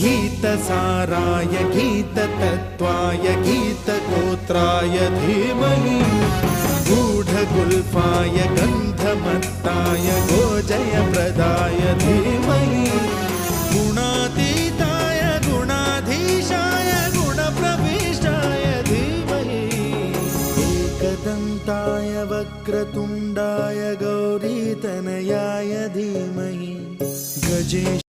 गीतसाराय गीततत्त्वाय गीतगोत्राय धीमहि गूढगुल्फाय गन्धमत्ताय गोजयप्रदाय धीमहि गुणातीताय गुणाधीशाय गुणप्रविष्टाय धीमहि एकदन्ताय वक्रतुण्डाय गौरीतनयाय धीमहि गजेश